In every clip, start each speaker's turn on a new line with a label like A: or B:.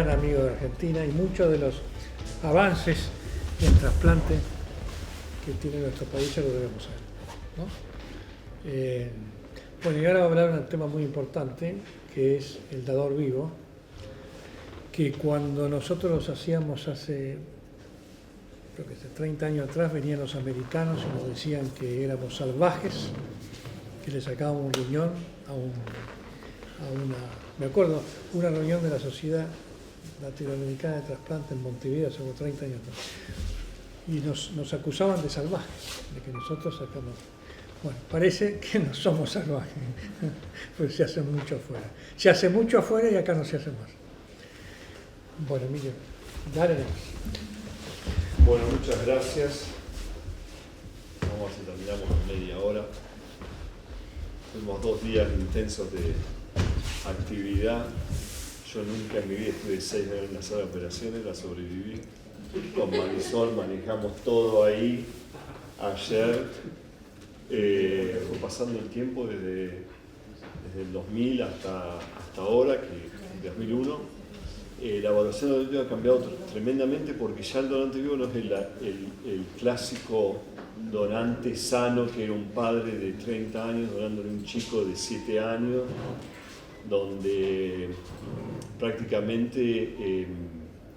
A: gran amigo de Argentina y muchos de los avances en trasplante que tiene nuestro país ya lo debemos saber, ¿no? Bueno, y ahora vamos a hablar de un tema muy importante, que es el dador vivo, que cuando nosotros los hacíamos hace, creo que hace 30 años atrás, venían los americanos y nos decían que éramos salvajes, que le sacábamos un riñón a una... Me acuerdo, una reunión de la Sociedad Latinoamericana de Trasplante en Montevideo hace como 30 años atrás. Y nos acusaban de salvajes, de que nosotros sacamos... Bueno, parece que no somos salvajes, pues se hace mucho afuera. Se hace mucho afuera y acá no se hace más. Bueno, Emilio, dale.
B: Bueno, muchas gracias. Vamos a ver si terminamos en media hora. Tuvimos 2 días intensos de actividad. Yo nunca en mi vida estuve 6 horas en la sala de operaciones, la sobreviví. Con Marisol manejamos todo ahí. Ayer, fue pasando el tiempo desde el 2000 hasta ahora, que 2001. La evaluación del donante ha cambiado tremendamente porque ya el donante vivo no es el clásico donante sano que era un padre de 30 años donándole a un chico de 7 años, donde prácticamente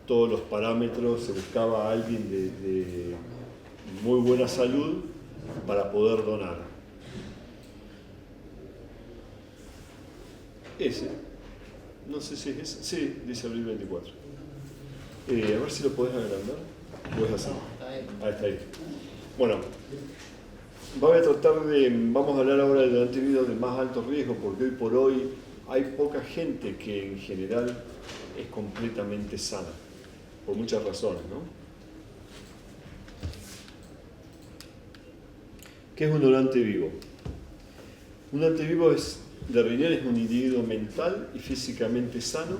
B: todos los parámetros se buscaba a alguien de muy buena salud para poder donar. Ese, no sé si es ese, sí, dice abril 24. A ver si lo podés agrandar. ¿Puedes hacer? Ahí está ahí. Bueno, vamos a hablar ahora del donante vivo de más alto riesgo, porque hoy por hoy hay poca gente que en general es completamente sana, por muchas razones, ¿no? ¿Qué es un donante vivo? Un donante vivo de riñón es un individuo mental y físicamente sano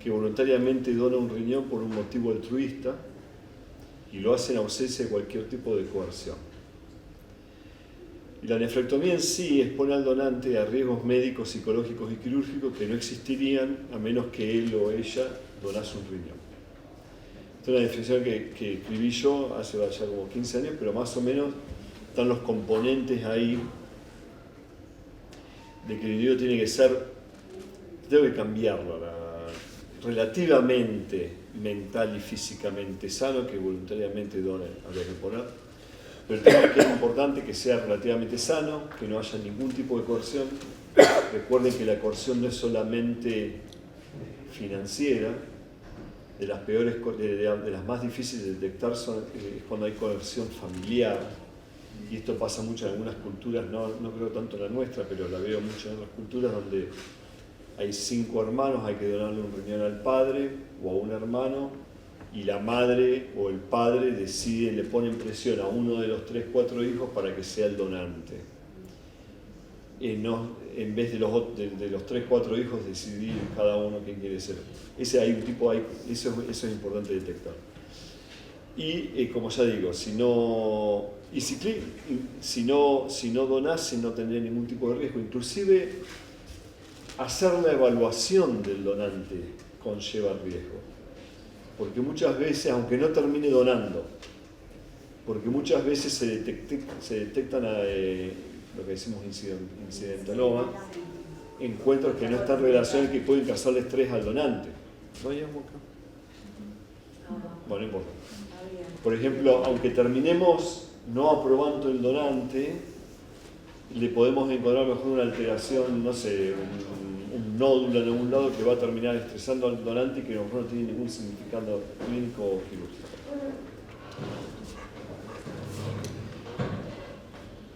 B: que voluntariamente dona un riñón por un motivo altruista y lo hace en ausencia de cualquier tipo de coerción. Y la nefrectomía en sí expone al donante a riesgos médicos, psicológicos y quirúrgicos que no existirían a menos que él o ella donase un riñón. Esta es una definición que escribí yo hace ya como 15 años, pero más o menos están los componentes ahí de que el individuo tiene que cambiarlo, relativamente mental y físicamente sano, que voluntariamente dona, habría que poner, pero también que es importante que sea relativamente sano, que no haya ningún tipo de coerción. Recuerden que la coerción no es solamente financiera, de las más difíciles de detectar es cuando hay coerción familiar. Y esto pasa mucho en algunas culturas, no creo tanto en la nuestra, pero la veo mucho en otras culturas donde hay 5 hermanos, hay que donarle un riñón al padre o a un hermano, y la madre o el padre decide, le ponen presión a uno de los 3, 4 hijos para que sea el donante. En vez de los 3, 4 hijos decidir cada uno quién quiere ser. Eso es importante detectar. Y como ya digo, si no donase no tendría ningún tipo de riesgo. Inclusive hacer la evaluación del donante conlleva riesgo. Porque muchas veces, aunque no termine donando, porque muchas veces se detectan lo que decimos incidentaloma, encuentros que no están relacionados que pueden causarle estrés al donante. ¿No hay algo acá? Bueno, no importa. Por ejemplo, aunque terminemos no aprobando el donante, le podemos encontrar mejor una alteración, no sé, un nódulo en algún lado que va a terminar estresando al donante y que a lo mejor no tiene ningún significado clínico o quirúrgico.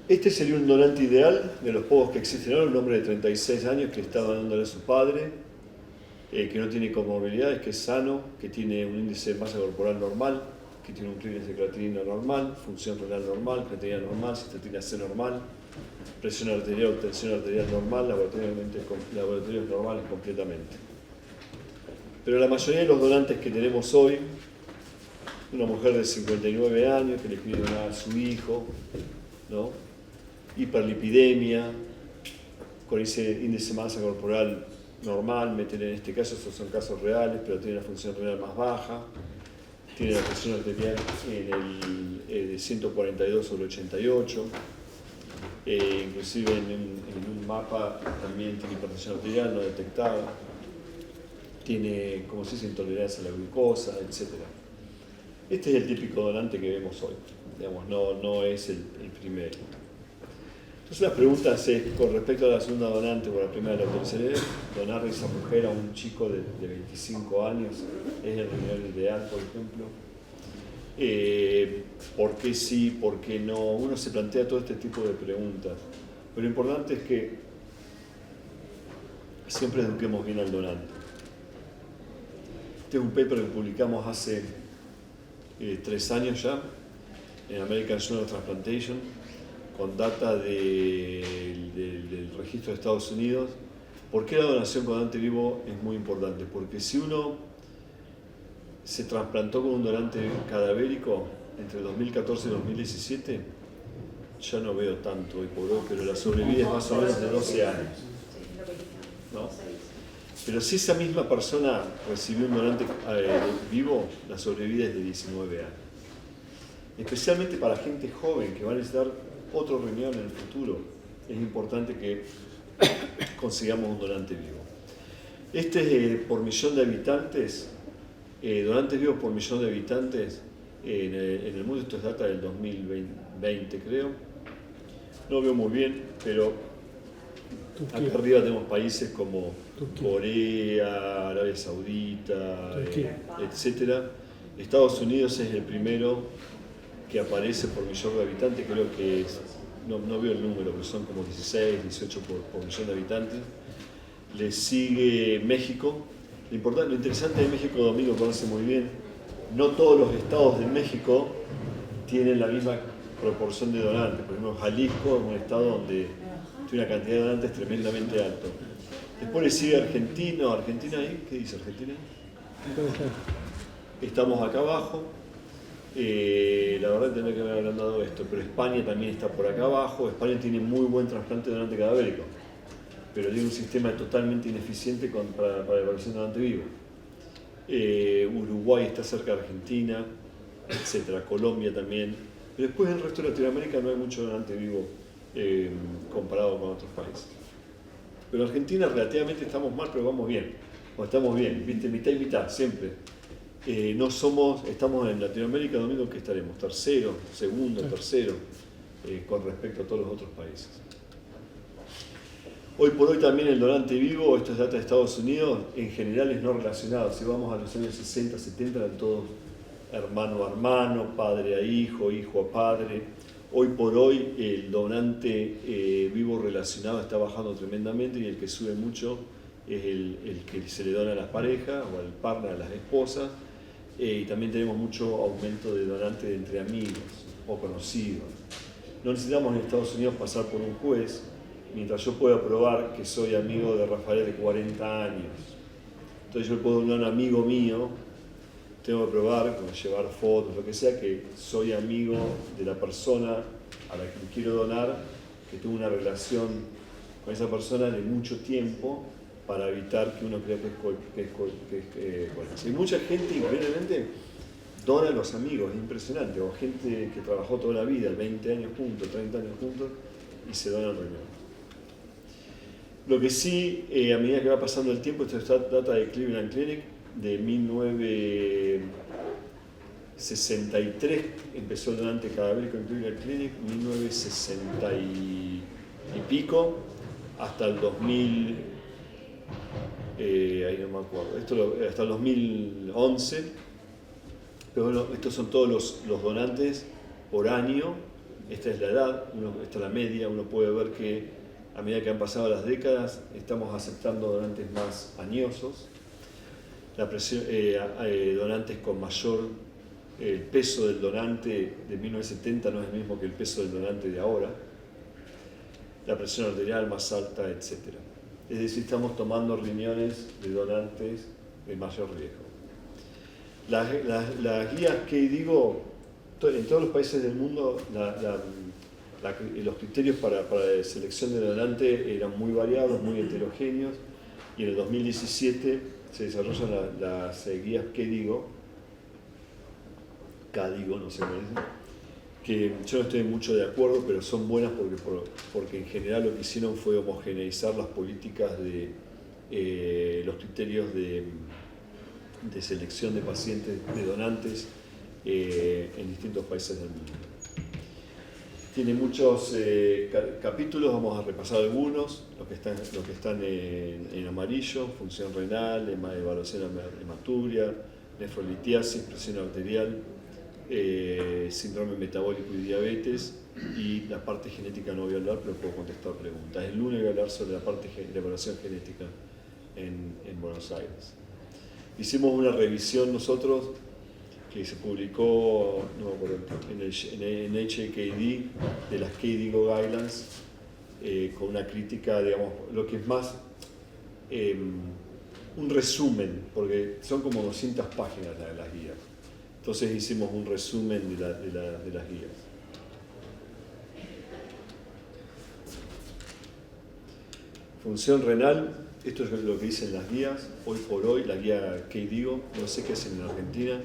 B: Este sería un donante ideal de los pocos que existen ahora, un hombre de 36 años que está donándole a su padre, que no tiene comorbilidades, que es sano, que tiene un índice de masa corporal normal, que tiene un clínico de creatinina normal, función renal normal, creatinina normal, cistatina C normal, presión arterial o tensión arterial normal, laboratorios normales completamente. Pero la mayoría de los donantes que tenemos hoy, una mujer de 59 años que le pide donar a su hijo, ¿no? Hiperlipidemia, con ese índice de masa corporal normal, meten en este caso, estos son casos reales, pero tiene una función renal más baja, tiene la presión arterial en el de 142 sobre 88, inclusive en un mapa también tiene hipertensión arterial no detectada, tiene, como se dice, intolerancia a la glucosa, etc. Este es el típico donante que vemos hoy, digamos, no es el primero. Entonces las preguntas es, con respecto a la segunda donante o a la primera, la autorizaría donar a esa mujer a un chico de 25 años, es el riñón ideal, por ejemplo. ¿Por qué sí, por qué no? Uno se plantea todo este tipo de preguntas, pero lo importante es que siempre eduquemos bien al donante. Este es un paper que publicamos hace 3 años ya en American Journal of Transplantation con data del registro de Estados Unidos. ¿Por qué la donación con donante vivo es muy importante? Porque si uno se trasplantó con un donante cadavérico entre 2014 y 2017, ya no veo tanto hoy por hoy, pero la sobrevida es más o menos de 12 años. ¿No? Pero si esa misma persona recibió un donante vivo, la sobrevida es de 19 años. Especialmente para gente joven que va a necesitar otro riñón en el futuro, es importante que consigamos un donante vivo. Este es por millón de habitantes, donantes vivos por millón de habitantes en el mundo. Esto es data del 2020, creo. No veo muy bien, pero Turquía. Acá arriba tenemos países como Turquía, Corea, Arabia Saudita, etc. Estados Unidos es el primero que aparece por millón de habitantes, creo que es, no veo el número, pero son como 16, 18 por millón de habitantes. Le sigue México. Lo interesante de México, Domingo conoce muy bien, no todos los estados de México tienen la misma proporción de donantes. Por ejemplo, Jalisco es un estado donde tiene una cantidad de donantes tremendamente alto. Después le sigue Argentina. ¿Argentina ahí? ¿Qué dice Argentina? Estamos acá abajo. La verdad tendría que haber agrandado esto, pero España también está por acá abajo. España tiene muy buen trasplante de donante cadavérico, pero tiene un sistema totalmente ineficiente para la evaluación de donante vivo. Uruguay está cerca de Argentina, etc. Colombia también. Pero después en el resto de Latinoamérica no hay mucho donante vivo comparado con otros países. Pero en Argentina relativamente estamos mal, pero vamos bien. O estamos bien, ¿viste? Mitad y mitad, siempre. Estamos en Latinoamérica, Domingo, que estaremos tercero, segundo, tercero, con respecto a todos los otros países. Hoy por hoy también el donante vivo, esto es data de Estados Unidos, en general es no relacionado. Si vamos a los años 60, 70, eran todos hermano a hermano, padre a hijo, hijo a padre. Hoy por hoy el donante vivo relacionado está bajando tremendamente y el que sube mucho es el que se le dona a las parejas o al partner, a las esposas. Y también tenemos mucho aumento de donantes entre amigos o conocidos. No necesitamos en Estados Unidos pasar por un juez, mientras yo pueda probar que soy amigo de Rafael de 40 años. Entonces yo puedo donar a un amigo mío, tengo que probar, como llevar fotos, lo que sea, que soy amigo de la persona a la que quiero donar, que tuve una relación con esa persona de mucho tiempo, para evitar que uno crea que es coherencia. Y mucha gente, increíblemente, dona a los amigos, es impresionante, o gente que trabajó toda la vida, 20 años juntos, 30 años juntos, y se donan riñones. Lo que sí, a medida que va pasando el tiempo, esto es data de Cleveland Clinic, de 1963, empezó el donante cadavérico en Cleveland Clinic, 1960 y pico, hasta el 2000, ahí no me acuerdo, hasta el 2011, pero bueno, estos son todos los donantes por año, esta es la edad, esta es la media, uno puede ver que a medida que han pasado las décadas estamos aceptando donantes más añosos, donantes con mayor, el peso del donante de 1970 no es el mismo que el peso del donante de ahora, la presión arterial más alta, etc. Es decir, estamos tomando riñones de donantes de mayor riesgo. Las guías que digo, en todos los países del mundo, los criterios para selección de donante eran muy variados, muy heterogéneos. y en el 2017 se desarrollan las guías KDIGO, no sé cómo dicen, que yo no estoy mucho de acuerdo, pero son buenas porque en general lo que hicieron fue homogeneizar las políticas de los criterios de selección de pacientes, de donantes en distintos países del mundo. Tiene muchos capítulos, vamos a repasar algunos, los que están en amarillo: función renal, evaluación de hematuria, nefrolitiasis, presión arterial, síndrome metabólico y diabetes, y la parte genética no voy a hablar, pero puedo contestar preguntas. El lunes voy a hablar sobre la parte de evaluación genética en Buenos Aires. Hicimos una revisión nosotros que se publicó, no me acuerdo, en HAKD, de las KDIGO Guidelines, con una crítica, digamos, lo que es más un resumen, porque son como 200 páginas de las guías. Entonces hicimos un resumen de las guías. Función renal, esto es lo que dicen las guías. Hoy por hoy, la guía KDIGO, no sé qué hacen en Argentina,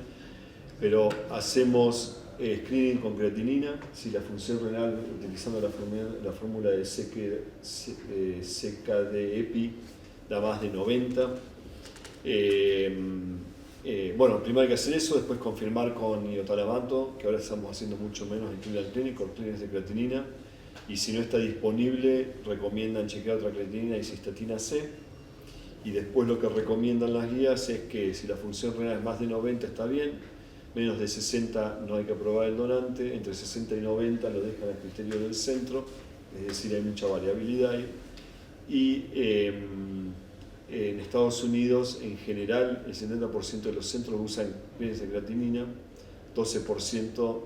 B: pero hacemos screening con creatinina. Si la función renal, utilizando la fórmula de CKD-EPI, da más de 90. Bueno, primero hay que hacer eso, después confirmar con iotalamato, que ahora estamos haciendo mucho menos en Clinical Clinic, con clínicas de creatinina, y si no está disponible, recomiendan chequear otra creatinina y cistatina C, y después lo que recomiendan las guías es que si la función renal es más de 90 está bien, menos de 60 no hay que aprobar el donante, entre 60 y 90 lo dejan al criterio del centro, es decir, hay mucha variabilidad ahí. Y en Estados Unidos, en general, el 70% de los centros usan clínicas de creatinina, 12%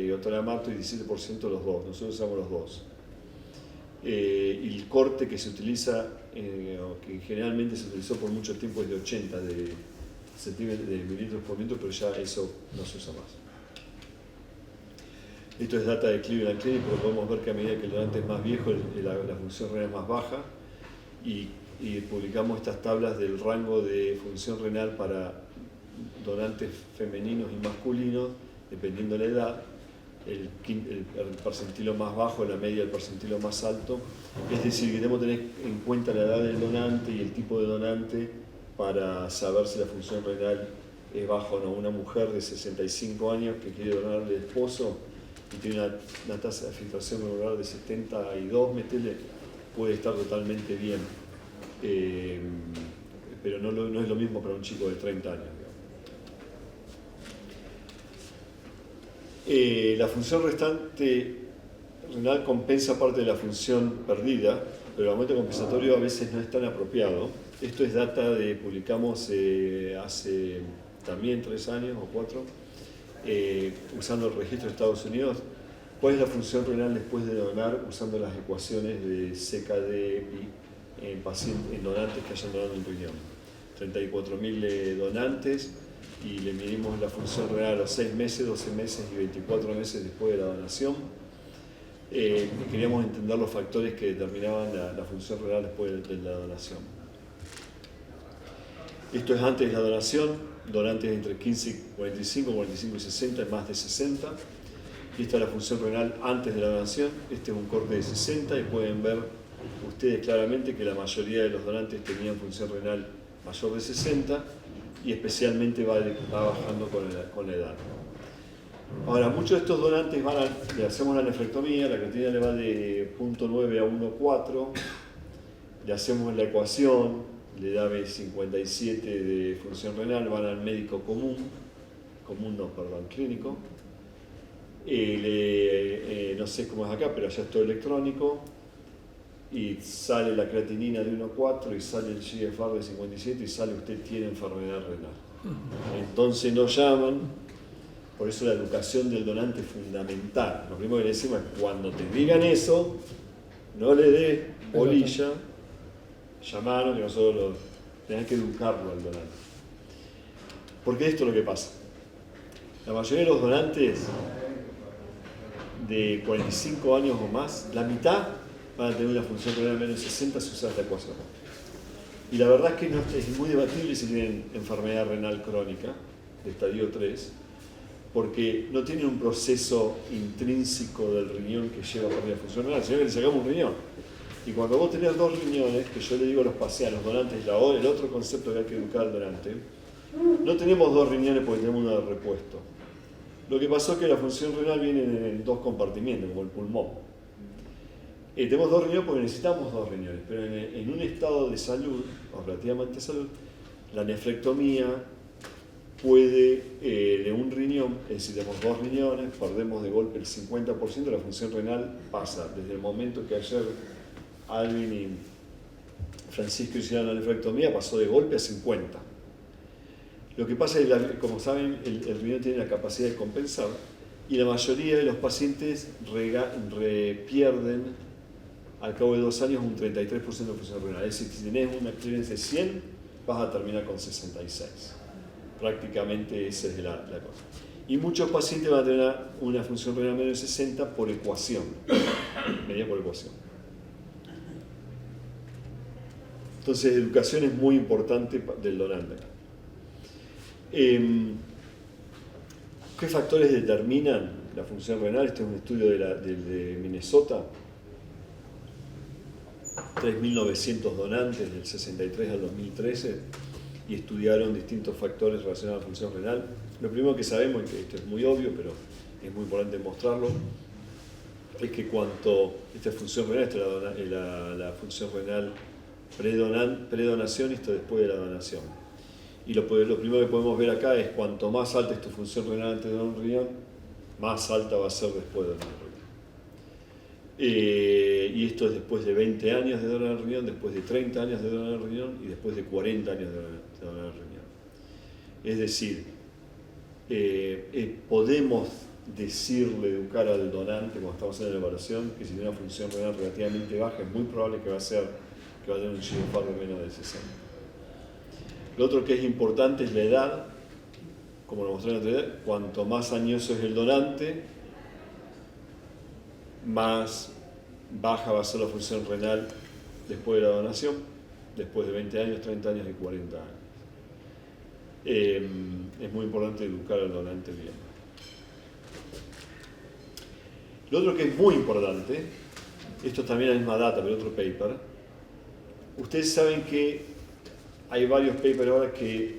B: iotalamato y 17% los dos. Nosotros usamos los dos. Y el corte que se utiliza, que generalmente se utilizó por mucho tiempo, es de 80 de mililitros por litro, pero ya eso no se usa más. Esto es data de Cleveland Clinic, pero podemos ver que a medida que el donante es más viejo, la función renal es más baja, y publicamos estas tablas del rango de función renal para donantes femeninos y masculinos, dependiendo de la edad, el percentilo más bajo, la media del percentilo más alto. Es decir, que debemos tener en cuenta la edad del donante y el tipo de donante para saber si la función renal es baja o no. Una mujer de 65 años que quiere donarle al esposo y tiene una tasa de filtración glomerular de 72, puede estar totalmente bien. Pero no es lo mismo para un chico de 30 años. La función restante renal compensa parte de la función perdida, pero el aumento compensatorio a veces no es tan apropiado. Esto es data publicamos hace también 3 años o 4, usando el registro de Estados Unidos. ¿Cuál es la función renal después de donar usando las ecuaciones de CKD-EPI en donantes que hayan donado un riñón? 34.000 donantes, y le medimos la función renal a los 6 meses, 12 meses y 24 meses después de la donación. Queríamos entender los factores que determinaban la función renal después de la donación. Esto es antes de la donación, donantes entre 45 y 60, más de 60. Y esta es la función renal antes de la donación. Este es un corte de 60 y pueden ver ustedes claramente que la mayoría de los donantes tenían función renal mayor de 60, y especialmente va bajando con la edad. Ahora, muchos de estos donantes le hacemos la nefrectomía, la creatinina le va de 0.9 a 1.4, le hacemos la ecuación, le da 57 de función renal, van al médico clínico, no sé cómo es acá, pero allá es todo electrónico, y sale la creatinina de 1.4 y sale el GFR de 57 y sale usted tiene enfermedad renal. Entonces nos llaman, por eso la educación del donante es fundamental. Lo primero que le decimos es, cuando te digan eso, no le des bolilla, llamaron, y nosotros tenemos que educarlo al donante. Porque esto es lo que pasa. La mayoría de los donantes de 45 años o más, la mitad van a tener una función renal menos de 60 si usas esta ecuación. Y la verdad es que no, es muy debatible si tienen enfermedad renal crónica de estadio 3, porque no tienen un proceso intrínseco del riñón que lleva a pérdida de función renal, sino que le sacamos un riñón. Y cuando vos tenés dos riñones, que yo le digo a los pacientes, los donantes, el otro concepto que hay que educar al donante, no tenemos dos riñones porque tenemos uno de repuesto. Lo que pasó es que la función renal viene en dos compartimentos, como el pulmón. Tenemos dos riñones porque necesitamos dos riñones, pero en un estado de salud, o relativamente salud, la nefrectomía puede, de un riñón, es decir, tenemos dos riñones, perdemos de golpe el 50% de la función renal, pasa desde el momento que ayer Alvin y Francisco hicieron la nefrectomía, pasó de golpe a 50. Lo que pasa es que, como saben, el riñón tiene la capacidad de compensar y la mayoría de los pacientes pierden al cabo de 2 años un 33% de función renal. Es decir, si tenés una clearance de 100, vas a terminar con 66. Prácticamente esa es la cosa. Y muchos pacientes van a tener una función renal menos de 60 por ecuación, medida por ecuación. Entonces, educación es muy importante del donante. ¿Qué factores determinan la función renal? Este es un estudio de Minnesota. 3.900 donantes del 63 al 2013 y estudiaron distintos factores relacionados a la función renal. Lo primero que sabemos, y que esto es muy obvio, pero es muy importante mostrarlo, es que esta función renal, esta es la función renal predonación y esto después de la donación. Y lo primero que podemos ver acá es cuanto más alta es tu función renal antes de donar un riñón, más alta va a ser después de donar un riñón. Y esto es después de 20 años de donar el riñón, después de 30 años de donar el riñón y después de 40 años de donar el riñón. Es decir, podemos decirle, educar al donante cuando estamos en la evaluación, que si tiene una función renal relativamente baja, es muy probable que va a tener un GFR de menos de 60. Lo otro que es importante es la edad, como lo mostré en la anterior, cuanto más añoso es el donante, más baja va a ser la función renal después de la donación, después de 20 años, 30 años y 40 años. Es muy importante educar al donante bien. Lo otro que es muy importante, esto es también la misma data, pero otro paper, ustedes saben que hay varios papers ahora que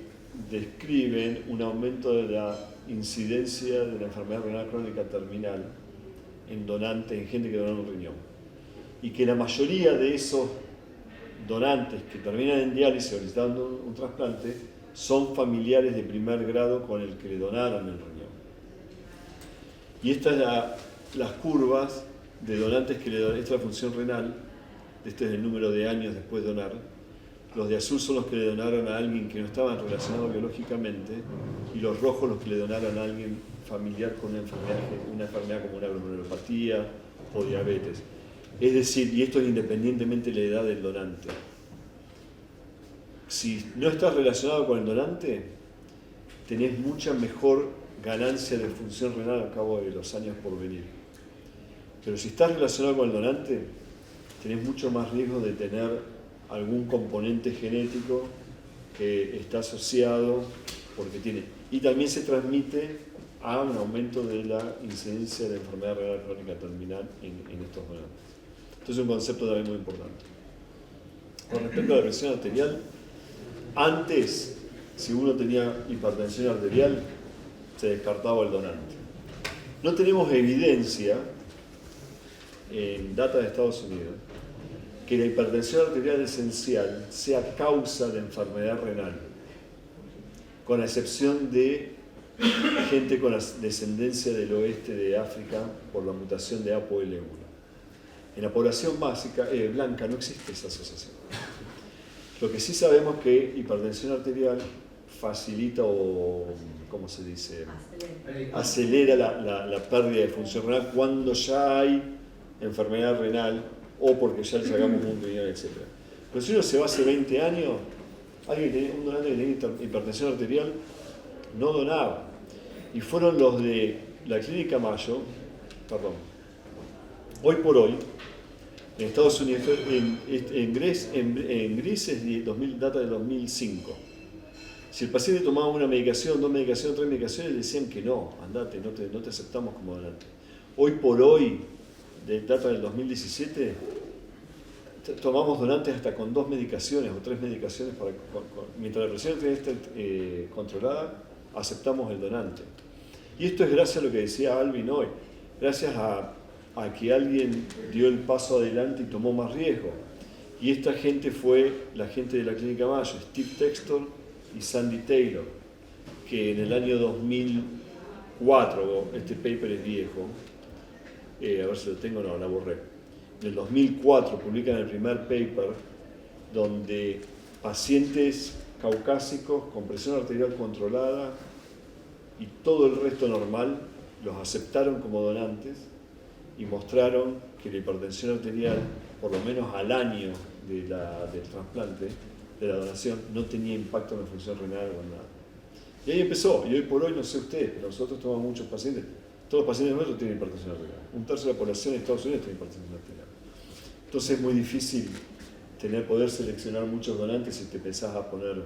B: describen un aumento de la incidencia de la enfermedad renal crónica terminal en donantes, en gente que dona un riñón. Y que la mayoría de esos donantes que terminan en diálisis solicitando un trasplante son familiares de primer grado con el que le donaron el riñón. Y estas las curvas de donantes que le donan, esta es la función renal, este es el número de años después de donar. Los de azul son los que le donaron a alguien que no estaban relacionados biológicamente y los rojos los que le donaron a alguien familiar con una enfermedad como una glomerulopatía o diabetes. Es decir, y esto es independientemente de la edad del donante. Si no estás relacionado con el donante, tenés mucha mejor ganancia de función renal al cabo de los años por venir. Pero si estás relacionado con el donante, tenés mucho más riesgo de tener algún componente genético que está asociado porque tiene. Y también se transmite a un aumento de la incidencia de enfermedad renal crónica terminal en estos donantes. Entonces es un concepto también muy importante. Con respecto a la presión arterial, antes, si uno tenía hipertensión arterial, se descartaba el donante. No tenemos evidencia en data de Estados Unidos que la hipertensión arterial esencial sea causa de enfermedad renal, con la excepción de gente con descendencia del oeste de África por la mutación de ApoL1. En la población básica, blanca no existe esa asociación. Lo que sí sabemos es que hipertensión arterial facilita o, ¿cómo se dice? Acelera la pérdida de función renal cuando ya hay enfermedad renal o porque ya le sacamos un riñón, etc. Pero si uno se va hace 20 años, un donante que tenía hipertensión arterial no donaba. Y fueron los de la Clínica Mayo, hoy por hoy, En Estados Unidos, en gris es data de 2005. Si el paciente tomaba una medicación, 2 medicaciones, 3 medicaciones, le decían que no, andate, no te aceptamos como donante. Hoy por hoy, de data del 2017, tomamos donantes hasta con 2 medicaciones o 3 medicaciones. Mientras la presión arterial esté controlada, aceptamos el donante. Y esto es gracias a lo que decía Alvin hoy, gracias a que alguien dio el paso adelante y tomó más riesgo. Y esta gente fue la gente de la Clínica Mayo, Steve Textor y Sandy Taylor, que en el año 2004, este paper es viejo, a ver si lo tengo, no, la borré. En el 2004 publican el primer paper donde pacientes caucásicos con presión arterial controlada y todo el resto normal los aceptaron como donantes y mostraron que la hipertensión arterial, por lo menos al año del trasplante, de la donación, no tenía impacto en la función renal o en nada. Y ahí empezó, y hoy por hoy, no sé ustedes, pero nosotros tomamos muchos pacientes, todos los pacientes nuestros tienen hipertensión arterial. 1/3 de la población de Estados Unidos tiene hipertensión arterial. Entonces es muy difícil poder seleccionar muchos donantes si te pensás a poner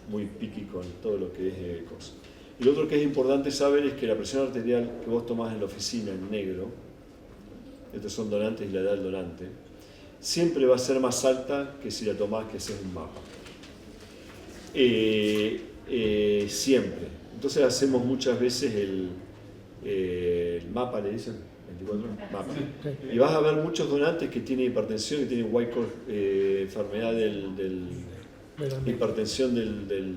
B: muy piqui con todo lo que es cosas. Y lo otro que es importante saber es que la presión arterial que vos tomás en la oficina en negro, estos son donantes y la edad del donante, siempre va a ser más alta que si la tomás que haces un mapa. Siempre. Entonces hacemos muchas veces el mapa, le dicen, 24 mapa. Y vas a ver muchos donantes que tienen hipertensión, que tienen enfermedad hipertensión del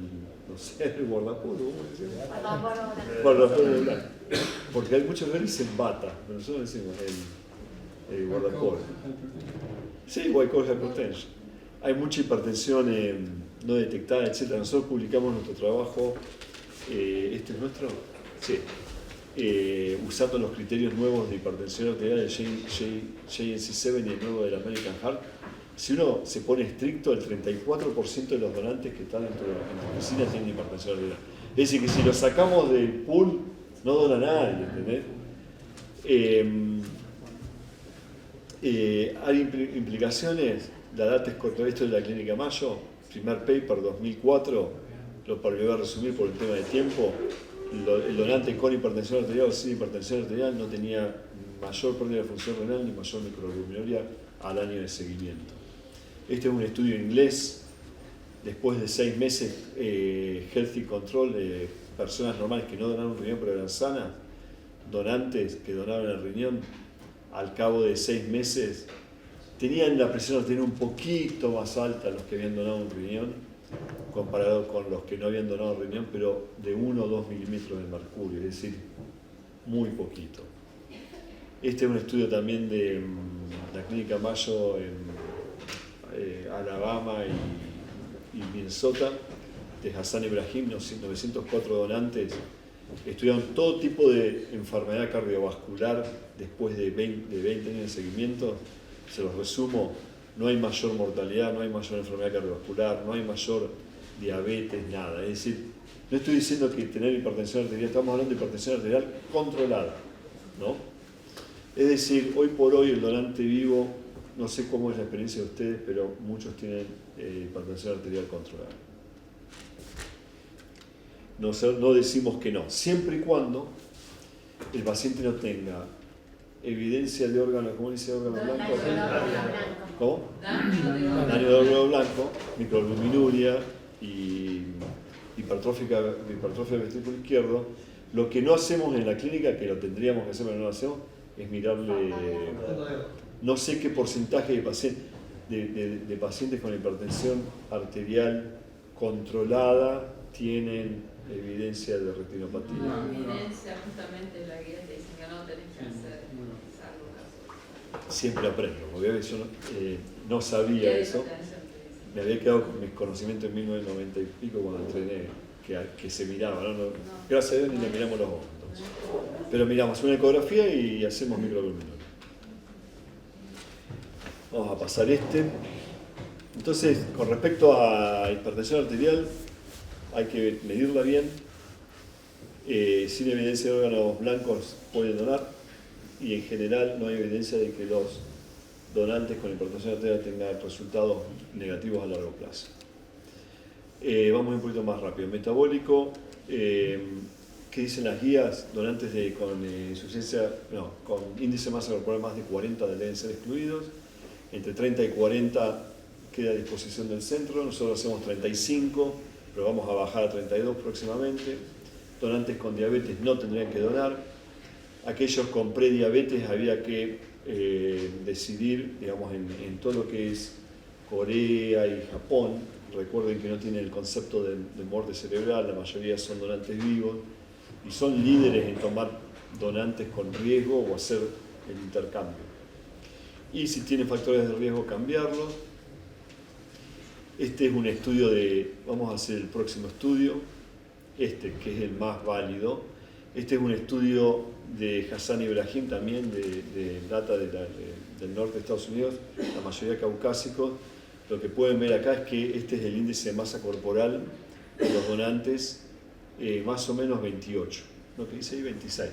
B: no sé, el guardapolvo, ¿cómo se llama? Guardapolvo blanco. Porque hay muchos que dicen bata, pero nosotros decimos el guardapolvo. Sí, white coat hypertension. Hay mucha hipertensión no detectada, etc. Nosotros publicamos nuestro trabajo, ¿este es nuestro? Sí. Usando los criterios nuevos de hipertensión arterial del JNC7 y el nuevo del American Heart. Si uno se pone estricto, el 34% de los donantes que están dentro de la oficina tienen hipertensión arterial. Es decir, que si lo sacamos del pool, no dona nadie, ¿entendés? Hay implicaciones, la data es contra esto de la Clínica Mayo, primer paper 2004, lo voy a resumir por el tema de tiempo. El donante con hipertensión arterial o sin hipertensión arterial no tenía mayor pérdida de función renal ni mayor microalbuminuria al año de seguimiento. Este es un estudio inglés, después de 6 meses, healthy control de personas normales que no donaron un riñón pero eran sanas, donantes que donaron el riñón, al cabo de 6 meses tenían la presión arterial un poquito más alta los que habían donado un riñón, comparado con los que no habían donado riñón, pero de 1 o 2 milímetros de mercurio, es decir, muy poquito. Este es un estudio también de la Clínica Mayo en Alabama y Minnesota, de Hassan Ibrahim, 904 donantes, estudiaron todo tipo de enfermedad cardiovascular después de 20 años de seguimiento. Se los resumo: no hay mayor mortalidad, no hay mayor enfermedad cardiovascular, no hay mayor diabetes, nada. Es decir, no estoy diciendo que tener hipertensión arterial, estamos hablando de hipertensión arterial controlada, ¿no? Es decir, hoy por hoy el donante vivo, no sé cómo es la experiencia de ustedes, pero muchos tienen hipertensión arterial controlada. No decimos que no, siempre y cuando el paciente no tenga evidencia de órgano, ¿cómo dice órgano blanco? ¿Cómo? Daño de órgano blanco, microalbuminuria y hipertrofia del ventrículo izquierdo. Lo que no hacemos en la clínica, que lo tendríamos que hacer pero no lo hacemos, es mirarle, no sé qué porcentaje de pacientes con hipertensión arterial controlada tienen evidencia de retinopatía.
C: No, evidencia justamente la guía te dice que no tenés que hacer salvo.
B: Siempre aprendo, porque yo no sabía eso. Me había quedado con mis conocimientos en 1990 y pico cuando entrené, que se miraba, ¿no? Gracias a Dios ni le miramos los ojos. Entonces. Pero miramos una ecografía y hacemos microalbuminuria. Vamos a pasar este. Entonces, con respecto a hipertensión arterial, hay que medirla bien. Sin evidencia de órganos blancos pueden donar, y en general no hay evidencia de que los donantes con hipertensión arterial tengan resultados negativos a largo plazo. Vamos un poquito más rápido. Metabólico, ¿qué dicen las guías? Donantes con índice de masa corporal más de 40 deben ser excluidos. Entre 30 y 40 queda a disposición del centro. Nosotros hacemos 35, pero vamos a bajar a 32 próximamente. Donantes con diabetes no tendrían que donar. Aquellos con prediabetes había que decidir, digamos, en todo lo que es Corea y Japón. Recuerden que no tienen el concepto de muerte cerebral, la mayoría son donantes vivos y son líderes en tomar donantes con riesgo o hacer el intercambio. Y si tienen factores de riesgo, cambiarlos. Este es un estudio vamos a hacer el próximo estudio, que es el más válido. Este es un estudio de Hassan Ibrahim, también de data del norte de Estados Unidos, la mayoría caucásicos. Lo que pueden ver acá es que este es el índice de masa corporal de los donantes, más o menos 28. Lo que dice ahí 26.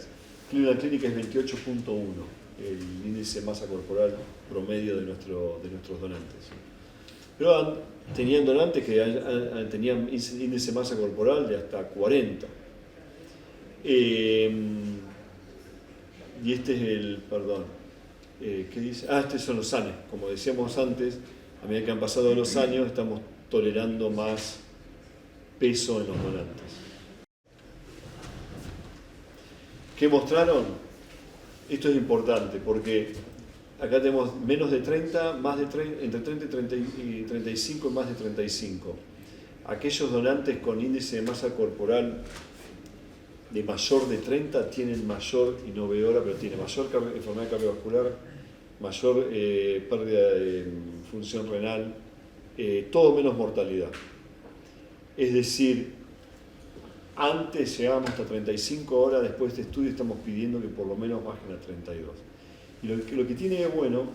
B: Cleveland Clinic es 28.1, el índice de masa corporal promedio de nuestros donantes. Pero tenían donantes que tenían índice de masa corporal de hasta 40. Y este es ¿qué dice? Estos son los sanes. Como decíamos antes, a medida que han pasado los años, estamos tolerando más peso en los donantes. ¿Qué mostraron? Esto es importante porque acá tenemos menos de 30, más de 30, entre 30 y 35 y más de 35. Aquellos donantes con índice de masa corporal de mayor de 30 tienen mayor, y no veo ahora, pero tiene mayor enfermedad cardiovascular, mayor pérdida de función renal, todo menos mortalidad. Es decir, antes llegábamos hasta 35, ahora después de este estudio estamos pidiendo que por lo menos bajen a 32. Y lo que tiene de bueno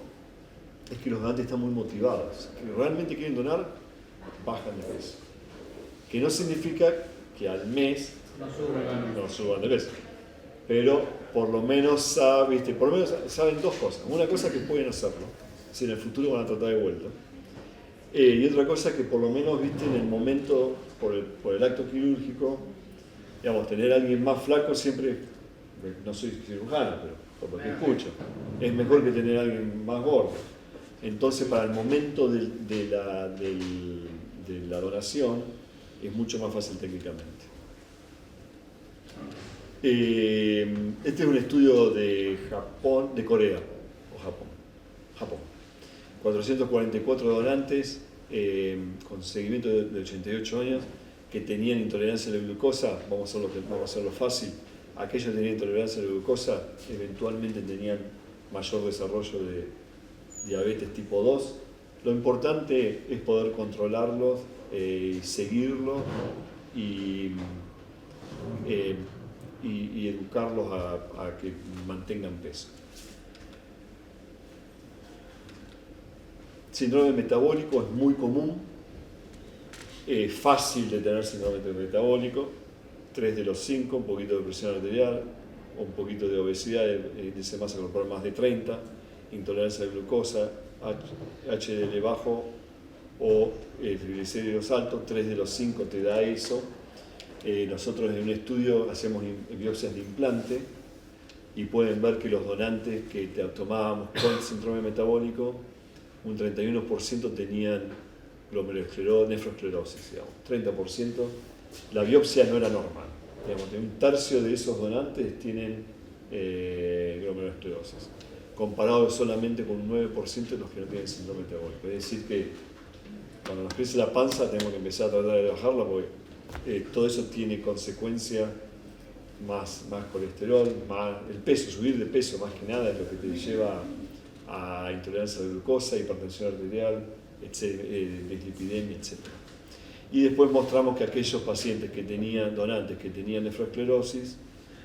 B: es que los donantes están muy motivados, que realmente quieren donar, bajan de peso. Que no significa que al mes no suban de peso, pero por lo menos saben dos cosas. Una cosa es que pueden hacerlo, si en el futuro van a tratar de vuelta. Y otra cosa es que por lo menos en el momento, por el acto quirúrgico, digamos, tener a alguien más flaco siempre, no soy cirujano, pero por lo que escucho, es mejor que tener a alguien más gordo. Entonces, para el momento de la donación, es mucho más fácil técnicamente. Este es un estudio de Corea, o Japón. 444 donantes con seguimiento de 88 años que tenían intolerancia a la glucosa. Vamos a hacerlo fácil. Aquellos que tenían intolerancia a la glucosa eventualmente tenían mayor desarrollo de diabetes tipo 2. Lo importante es poder controlarlos, seguirlos y educarlos a que mantengan peso. Síndrome metabólico es muy común, es fácil de tener síndrome metabólico, 3 de los 5, un poquito de presión arterial, un poquito de obesidad, índice de masa corporal más de 30, intolerancia a la glucosa, HDL bajo o triglicéridos altos, 3 de los 5 te da eso. Nosotros en un estudio hacemos biopsias de implante y pueden ver que los donantes que tomábamos con síndrome metabólico, un 31% tenían nefroesclerosis, digamos, 30%. La biopsia no era normal, digamos, un tercio de esos donantes tienen glomerulosclerosis, comparado solamente con un 9% de los que no tienen síndrome metabólico. Es decir que cuando nos crece la panza tenemos que empezar a tratar de bajarla porque todo eso tiene consecuencia, más colesterol, más el peso, subir de peso más que nada es lo que te lleva a intolerancia a la glucosa, hipertensión arterial, dislipidemia, etc. Y después mostramos que aquellos pacientes que tenían donantes que tenían nefroesclerosis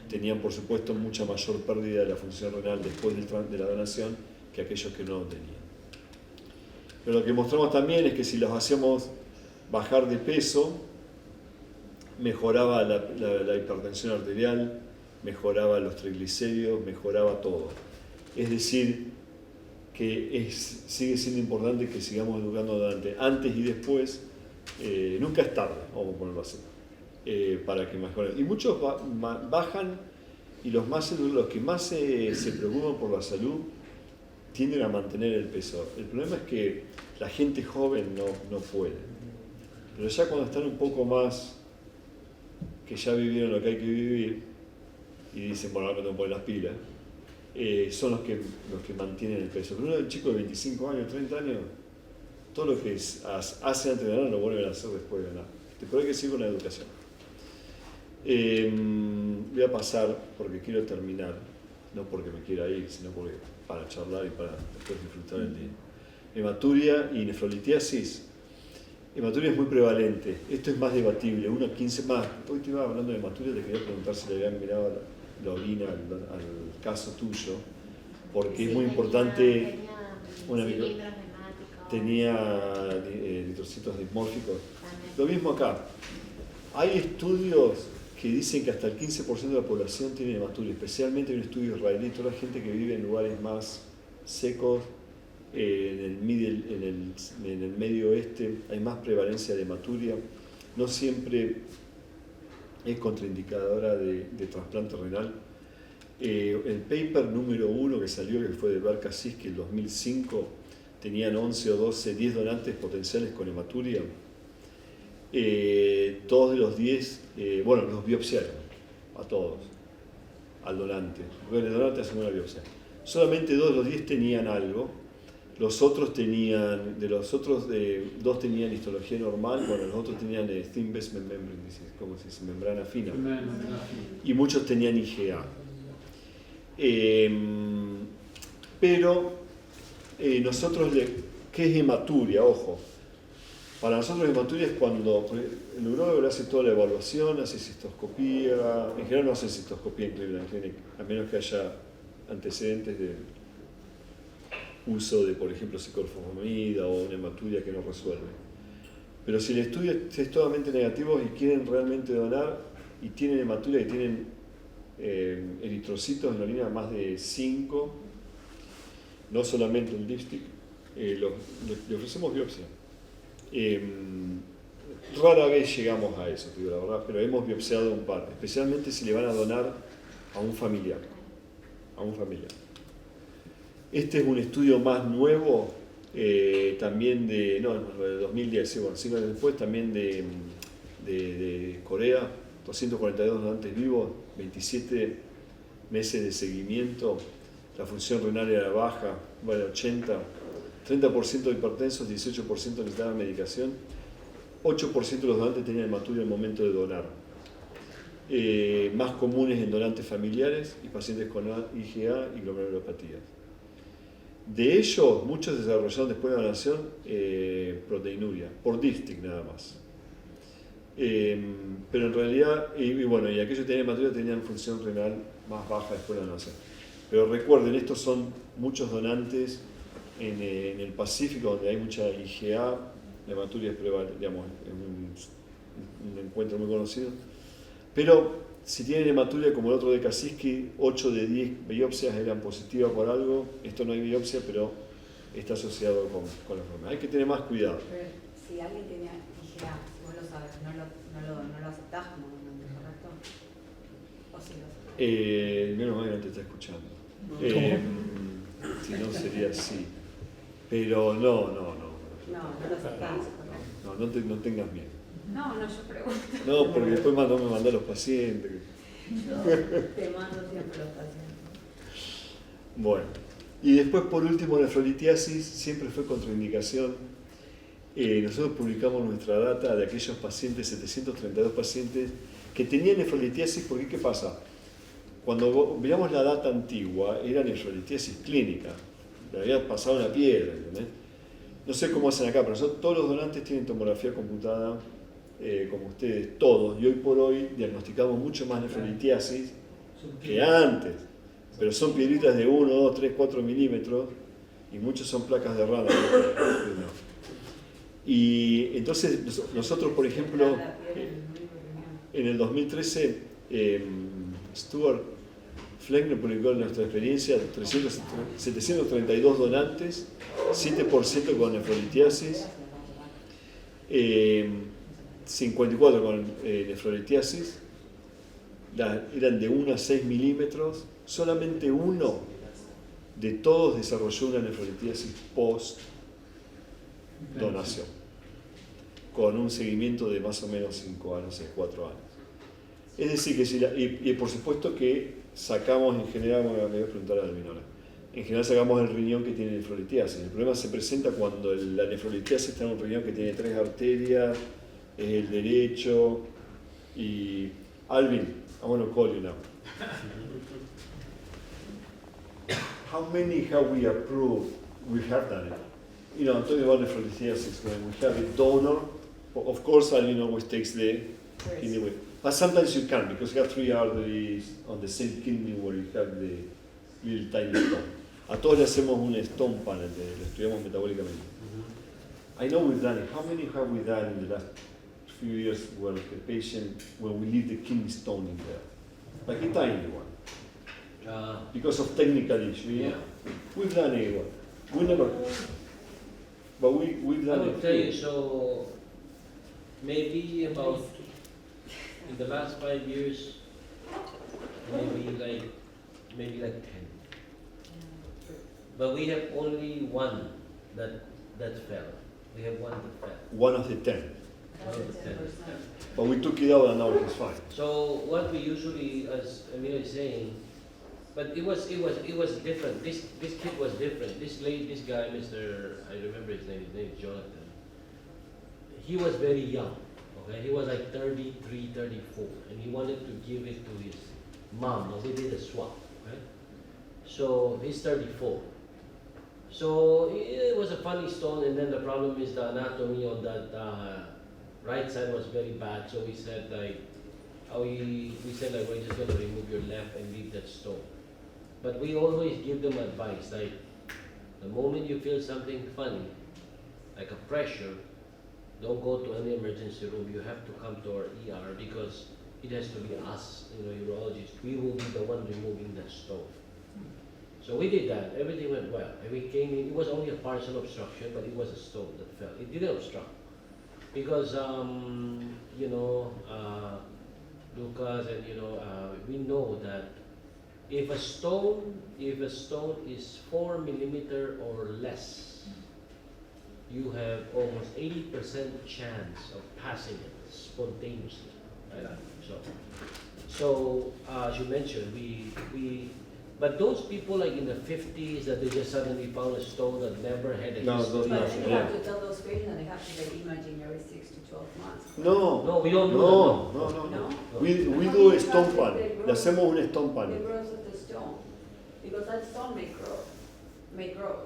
B: tenían por supuesto mucha mayor pérdida de la función renal después de la donación que aquellos que no lo tenían. Pero lo que mostramos también es que si los hacíamos bajar de peso, mejoraba la hipertensión arterial, mejoraba los triglicéridos, mejoraba todo. Es decir, que sigue siendo importante que sigamos educando antes y después. Nunca es tarde, vamos a ponerlo así, para que mejoren. Y muchos bajan y los que más se preocupan por la salud tienden a mantener el peso. El problema es que la gente joven no puede. Pero ya cuando están un poco más, que ya vivieron lo que hay que vivir, y dicen, bueno, ahora me tengo que poner las pilas, son los que mantienen el peso. Pero un chico de 25 años, 30 años, todo lo que hace antes de ganar lo vuelven a hacer después de ganar. Pero hay que seguir con la educación. Voy a pasar, porque quiero terminar, no porque me quiera ir, sino para charlar y para después disfrutar el día. Hematuria y nefrolitiasis. Hematuria es muy prevalente. Esto es más debatible. 1 a 15 más. Hoy te iba hablando de hematuria, te quería preguntar si le habían mirado la orina al caso tuyo, porque sí, es muy importante. Tenía eritrocitos dismórficos. Lo mismo acá. Hay estudios que dicen que hasta el 15% de la población tiene hematuria, especialmente en un estudio israelí, toda la gente que vive en lugares más secos, en el medio oeste, hay más prevalencia de hematuria. No siempre es contraindicadora de trasplante renal. El paper número 1 que salió, que fue de Barcasis, que en 2005 tenían 11 o 12, 10 donantes potenciales con hematuria. 2 de los 10, los biopsiaron a todos, al donante. Porque el donante hace una biopsia. Solamente 2 de los 10 tenían algo. Los otros tenían, de los otros 2 tenían histología normal, los otros tenían thin basement membrane disease, como se dice, membrana fina. Y muchos tenían IgA. Pero nosotros, ¿qué es hematuria? Ojo. Para nosotros hematuria es cuando el urólogo le hace toda la evaluación, hace cistoscopía, en general no hace cistoscopía en Cleveland Clinic, a menos que haya antecedentes de uso de, por ejemplo, ciclofosfamida o una hematuria que no resuelve. Pero si el estudio es totalmente negativo y quieren realmente donar y tienen hematuria y tienen eritrocitos en la orina más de 5, no solamente un dipstick, le ofrecemos biopsia. Rara vez llegamos a eso, te digo la verdad, pero hemos biopsiado un par, especialmente si le van a donar a un familiar. Este es un estudio más nuevo, también de 2010, sí, 5 años después, también de Corea, 242 donantes vivos, 27 meses de seguimiento, la función renal era baja, 80, 30% de hipertensos, 18% necesitaban medicación, 8% de los donantes tenían hematuria en el momento de donar. Más comunes en donantes familiares y pacientes con IgA y glomerulopatías. De ellos, muchos desarrollaron después de la donación proteinuria, por dipstick nada más. Pero en realidad, y aquellos que tenían hematuria tenían función renal más baja después de la donación. Pero recuerden, estos son muchos donantes en el Pacífico, donde hay mucha IgA, la hematuria es un encuentro muy conocido. Pero si tienen hematuria como el otro de Kasiski, 8 de 10 biopsias eran positivas por algo. Esto no hay biopsia, pero está asociado con la enfermedad. Hay que tener más cuidado.
D: Pero si alguien tiene IgA, si vos lo sabes, ¿no lo aceptás como donante, correcto? ¿O sí lo aceptás?
B: Menos mal que no te está escuchando. Si no sería así. Pero no.
D: No lo aceptás, correcto.
B: No tengas miedo.
D: No, yo pregunto.
B: No, porque después me mandan los pacientes.
D: Yo te mando siempre los pacientes.
B: Bueno, y después por último nefrolitiasis, siempre fue contraindicación. Nosotros publicamos nuestra data de aquellos pacientes, 732 pacientes, que tenían nefrolitiasis, porque ¿qué pasa? Cuando veamos la data antigua, era nefrolitiasis clínica, le había pasado una piedra, ¿entendés? No sé cómo hacen acá, pero todos los donantes tienen tomografía computada, como ustedes, todos, y hoy por hoy diagnosticamos mucho más nefrolitiasis que antes, pero son piedritas de 1, 2, 3, 4 milímetros, y muchos son placas de rana. Y entonces nosotros, por ejemplo, en el 2013, Stuart Fleckner publicó en nuestra experiencia 732 donantes, 7% con nefrolitiasis, 54 con nefrolitiasis, eran de 1 a 6 milímetros, solamente uno de todos desarrolló una nefrolitiasis post donación, con un seguimiento de más o menos 5 años, 4 años. Es decir, que si y por supuesto que sacamos en general, me voy a preguntar a la minora, en general sacamos el riñón que tiene nefrolitiasis. El problema se presenta cuando la nefrolitiasis está en un riñón que tiene 3 arterias, es el derecho, y Alvin, I want to call you now. How many have we approved? We have done it. You know, I'm talking about nephrolithiasis, when we have a donor, of course, Alvin always takes the kidney with. But sometimes you can, because you have 3 arteries on the same kidney where you have the little tiny stone. A todos le hacemos un stone panel, lo estudiamos metabólicamente. I know we've done it. How many have we done in the last few years where the patient, when we leave the kidney stone in there? Like a tiny one. Because of technical issue, you know? We've done it. We never, but we've done
E: I
B: it.
E: will tell you, so maybe about in the last 5 years, maybe like 10. But we have only one that fell. We have one that fell.
B: One of the 10.
E: One of the 10.
B: But we took it out and now it's fine.
E: So what we usually, as Emilio is saying, but it was different. This kid was different. This guy, Mr. I remember his name is Jonathan. He was very young. Okay, he was like 33, 34, and he wanted to give it to his mom. Now we did a swap. Okay, so he's 34. So it was a funny stone, and then the problem is the anatomy on that right side was very bad. So we said like, we're just gonna remove your left and leave that stone. But we always give them advice, like the moment you feel something funny, like a pressure, don't go to any emergency room. You have to come to our ER because it has to be us, urologists. We will be the one removing that stone. So we did that. Everything went well. And we came in. It was only a partial obstruction, but it was a stone that fell. It didn't obstruct because Lucas and we know that if a stone is 4 millimeter or less, you have almost 80% chance of passing it spontaneously. Right? So as you mentioned, but those people like in the 50s that they just suddenly found a stone that never had a
B: No,
E: history.
D: But you have to tell those patients that they have to get imaging every 6 to 12 months.
B: No,
E: we don't do
B: no,
E: that.
B: no.
D: No?
B: We do a stone panel. Le hacemos un stone
D: It
B: panel.
D: grows at the stone, because that stone may grow.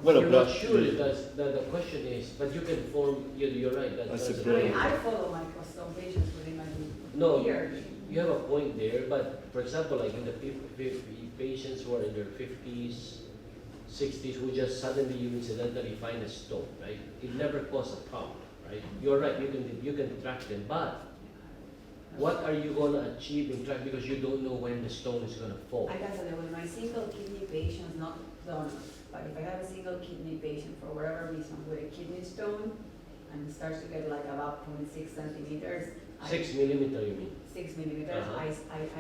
B: Bueno,
E: You're
B: pero
E: not sure. The question is, but you can form. You're right.
B: That's a
D: I
B: problem.
D: mean, I follow my stone patients with imaging
E: No,
D: years.
E: you have a point there, but for example, like in the patients who are in their 50s, 60s, who just suddenly you incidentally find a stone, right? It never caused a problem, right? You're right, you can track them, but what are you going to achieve in track because you don't know when the stone is going to fall?
D: I can tell you, with my single kidney patients, not donors, but if I have a single kidney patient for whatever reason with a kidney stone and it starts to get like about 0.6 centimeters,
E: 6 millimeter, you mean?
D: 6 millimeters, I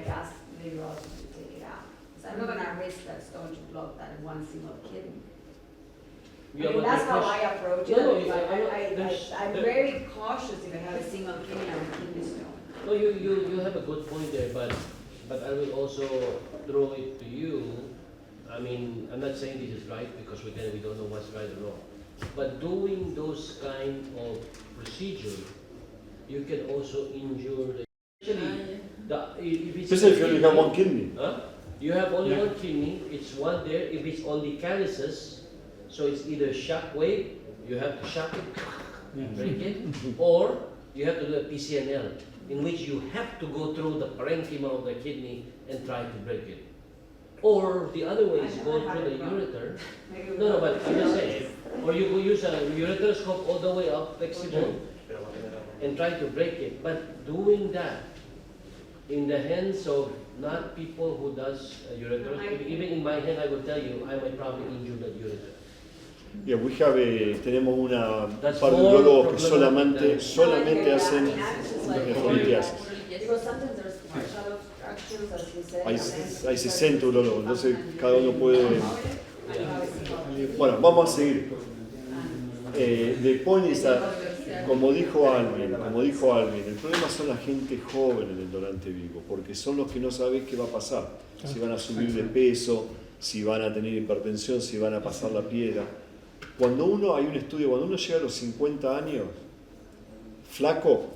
D: ask the urologist to take it out. So I'm not gonna risk that stone to block that one single kidney.
E: You
D: I mean,
E: have a
D: that's how
E: question?
D: I approach it.
E: No,
D: I'm
E: there-
D: very cautious if I have a single kidney and a kidney stone.
E: No, you have a good point there, but I will also throw it to you. I mean, I'm not saying this is right because we don't know what's right or wrong. But doing those kind of procedure, you can also injure the. Actually, if it's
B: Especially if you only have one kidney.
E: Huh? You have only one kidney, it's one there. If it's only calluses, so it's either shock wave, you have to shock it, break it, or you have to do a PCNL, in which you have to go through the parenchyma of the kidney and try to break it. Or the other way is go through the ureter.
D: Maybe
E: No, but I'm just saying, or you go use a ureteroscope all the way up, flexible, and try to break it. But doing that in the hands of not people who does ureteroscopy. Even in my hand, I will tell you, I might probably injure that ureter.
B: Yeah, we have tenemos una
E: That's
B: par de
E: more
B: urólogos que
E: problematic
B: solamente
D: No,
B: hacen
D: I mean, actions like-
B: nefrolitiasis.
D: Because sometimes there's partial obstructions, as you said.
B: Hay,
D: and
B: hay 60 urólogos, entonces cada uno puede...
E: Yeah.
B: Bueno, vamos a seguir. The point is that, como dijo Alvin, el problema son la gente joven en el donante vivo, porque son los que no sabes qué va a pasar, si van a subir de peso, si van a tener hipertensión, si van a pasar la piedra. Hay un estudio, cuando uno llega a los 50 años, flaco,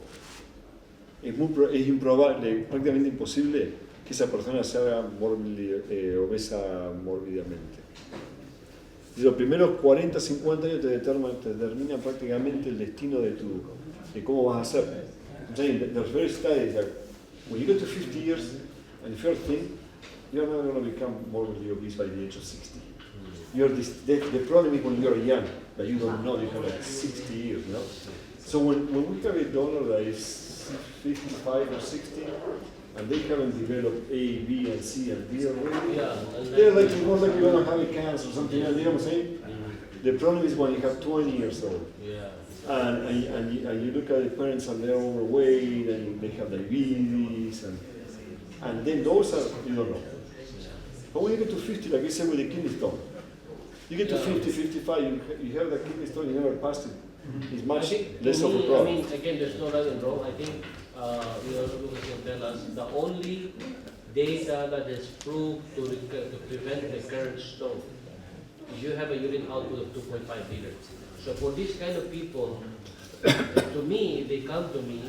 B: es improbable, prácticamente imposible que esa persona se haga obesa mórbidamente. Y los primeros 40, 50 años te determinan prácticamente el destino de cómo vas a ser. The first study is that when you go to 50 years, and the first thing, you're not going to become morbidly obese by the age of 60. The problem is when you're young, that you don't know you have like 60 years, you know? So when we have a donor that is 55 or 60, and they haven't developed A, B, and C, and D already,
E: Yeah,
B: they're like more likely going to have a cancer or something else, you know what I'm saying? The problem is when you have 20 years old,
E: Yeah.
B: and you look at the parents and they're overweight, and they have diabetes, and then those are, you don't know. But when you get to 50, like I said with the kidney stone, you get to 50, 55, you have the kidney stone, you never passed it. It's
E: I
B: much
E: think,
B: less
E: to
B: of a
E: me,
B: problem.
E: I mean, again, there's no right and wrong. I think Lucas can tell us the only data that is proved to prevent recurrent stone is you have a urine output of 2.5 liters. So for these kind of people, to me, they come to me,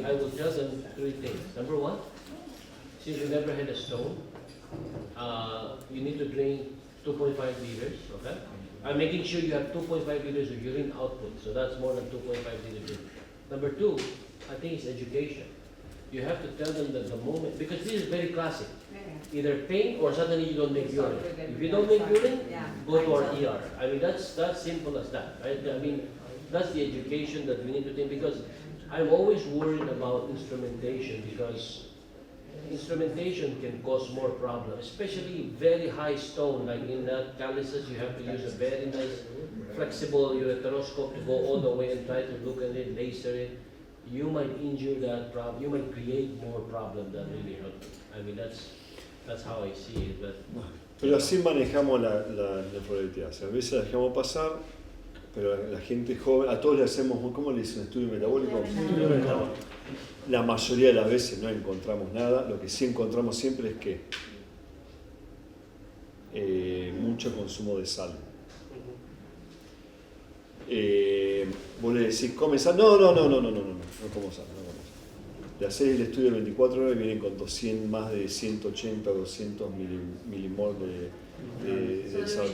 E: I will tell them three things. Number one, since you never had a stone, you need to drink 2.5 liters, okay? I'm making sure you have 2.5 liters of urine output, so that's more than 2.5 liters. Number two, I think it's education. You have to tell them that the moment, because this is very classic, either pain or suddenly you don't make urine. If you don't make urine, go to our ER. I mean, that's simple as that, right? I mean, that's the education that we need to think, because I'm always worried about instrumentation, because instrumentation can cause more problems, especially very high stone, like in that calyces, you have to use a very nice flexible ureteroscope to go all the way and try to look at it, laser it. You might injure that problem, you might create more problem than really help. I mean, that's how I see it. But
B: Pero así manejamos la nefrolitiasis. A veces la dejamos pasar, pero la gente joven, a todos le hacemos, ¿cómo le dicen? Estudio metabólico. La mayoría de las veces no encontramos nada. Lo que sí encontramos siempre es que mucho consumo de sal. Vos le decís, ¿come sal? No como sal. Le hacés el estudio de 24 horas y vienen con más de 180 o 200 milimol de sal.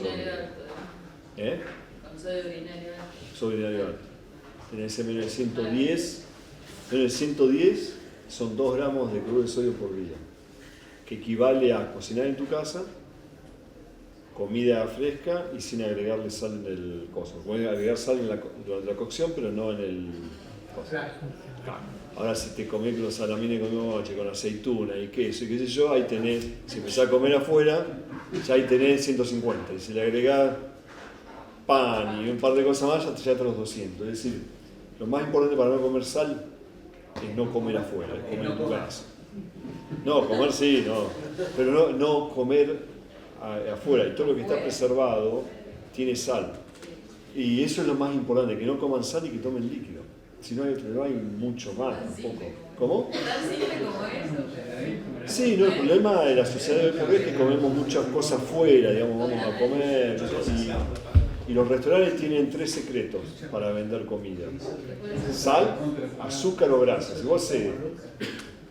C: Con sodio urinario.
B: Sodio urinario alto. Tenés menos de 110. Menos de 110 son 2 gramos de cloruro de sodio por día, que equivale a cocinar en tu casa, comida fresca y sin agregarle sal en el coso. Puedes agregar sal durante la cocción, pero no en el coso. Ahora si te comés con los salamines con noche, con aceituna y queso y qué sé yo, ahí tenés, si empezás a comer afuera, ya ahí tenés 150. Y si le agregás pan y un par de cosas más, ya te los 200. Es decir, lo más importante para no comer sal es no comer afuera, es comer en tu casa. No, comer sí, no. Pero no comer afuera. Y todo lo que está preservado tiene sal. Y eso es lo más importante, que no coman sal y que tomen líquido. Si no hay mucho más tampoco. ¿Cómo?
C: Tan simple como eso.
B: Sí, no, el problema de la sociedad de hoy es que comemos muchas cosas fuera, digamos, vamos a comer. Y los restaurantes tienen 3 secretos para vender comida: sal, azúcar o grasa. Si vos haces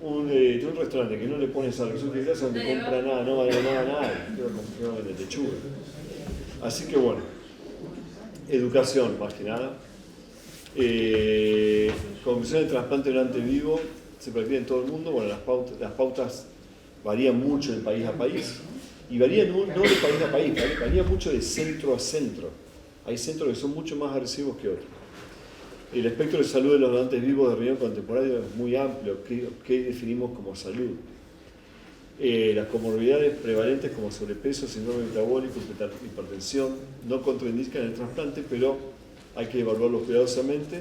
B: un restaurante que no le pone sal, azúcar y grasa, no te compra nada, no vale nada, no vende lechuga. Así que bueno, educación más que nada. Convención de trasplante de donante vivo se practica en todo el mundo. Bueno, las pautas varían mucho de país a país. Y varían no de país a país, varía mucho de centro a centro. Hay centros que son mucho más agresivos que otros. El espectro de salud de los donantes vivos de riñón contemporáneo es muy amplio. ¿Qué definimos como salud? Las comorbilidades prevalentes como sobrepeso, síndrome metabólico, hipertensión, no contraindican el trasplante, pero hay que evaluarlos cuidadosamente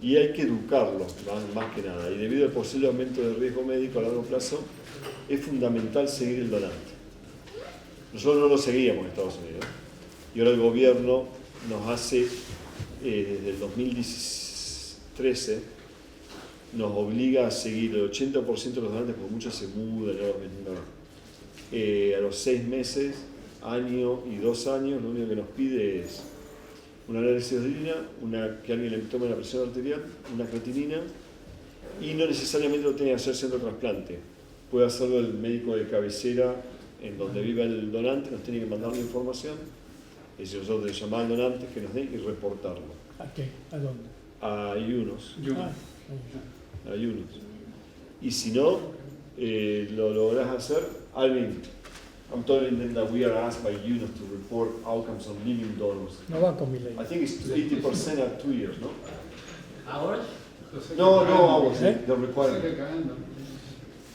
B: y hay que educarlos más que nada. Y debido al posible aumento del riesgo médico a largo plazo, es fundamental seguir el donante. Nosotros no lo seguíamos en Estados Unidos y ahora el gobierno nos hace, desde el 2013, nos obliga a seguir el 80% de los donantes, porque muchos se mudan, a los 6 meses, año y 2 años, lo único que nos pide es una análisis de orina, que alguien le tome la presión arterial, una creatinina, y no necesariamente lo tiene que hacer centro trasplante. Puede hacerlo el médico de cabecera en donde viva el donante, nos tiene que mandar la información, y si nosotros le llamamos al donante, que nos den y reportarlo.
A: ¿A qué? ¿A dónde?
B: A UNOS.
A: Ah,
B: A UNOS. Y si no, lo lográs hacer, Alvin, I'm telling them that we are asked by UNOS to report outcomes on living donors.
A: no va con mi ley.
B: I think it's 80% at 2 years, no?
E: Ours?
B: No, ours,
A: ¿Eh?
B: the requirement.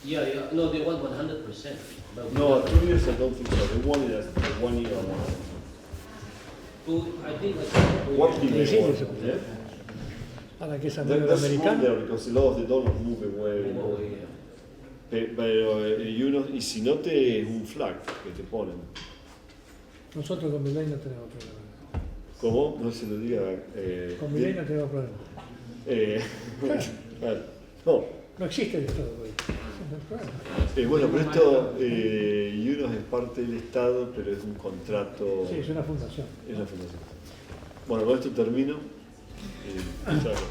E: Yeah, no, they want 100%. But
B: No, at 2 years I don't think so. They want it as 1 year or more.
E: I think like
B: What did
A: Sí, sí,
B: they want?
A: sí.
B: Yeah?
A: Ahora que es a
B: That's
A: nivel
B: good
A: americano.
B: there because a lot of the donors move away. Pero UNOS, y si no es un flag que te ponen.
A: Nosotros con mi ley no tenemos problema.
B: ¿Cómo? No se lo diga.
A: Con mi ley no tenemos problema.
B: Claro. No.
A: No existe el Estado hoy.
B: Bueno, pero esto, UNOS es parte del Estado, pero es un contrato.
A: Sí, es una fundación.
B: Es una fundación. Bueno, con esto termino. Muchas gracias.